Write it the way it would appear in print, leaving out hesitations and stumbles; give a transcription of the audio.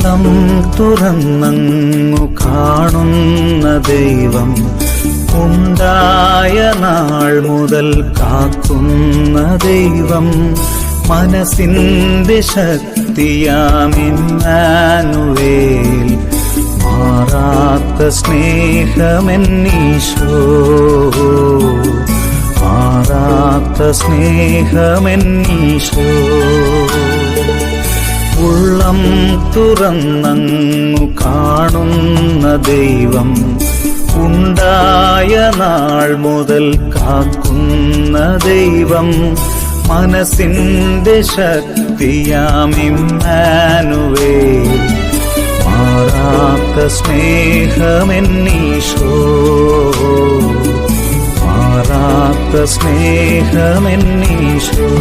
ഉള്ളം തുറന്നങ്ങു കാണുന്ന ദൈവം, ഉണ്ടായ നാൾ മുതൽ കാക്കുന്ന ദൈവം, മനസ്സിന്റെ ശക്തിയാം ഇമ്മാനുവേൽ, മാറാത്ത സ്നേഹമെന്നീശോ, മാറാത്ത സ്നേഹമെന്നീശോ. ഉള്ളം തുറന്നങ്ങു കാണുന്ന ദൈവം, ഉണ്ടായ നാൾ മുതൽ കാക്കുന്ന ദൈവം, മനസ്സിന്റെ ശക്തിയാം ഇമ്മാനുവേൽ, മാറാത്ത സ്നേഹമെന്നീശോ, മാറാത്ത സ്നേഹമെന്നീശോ.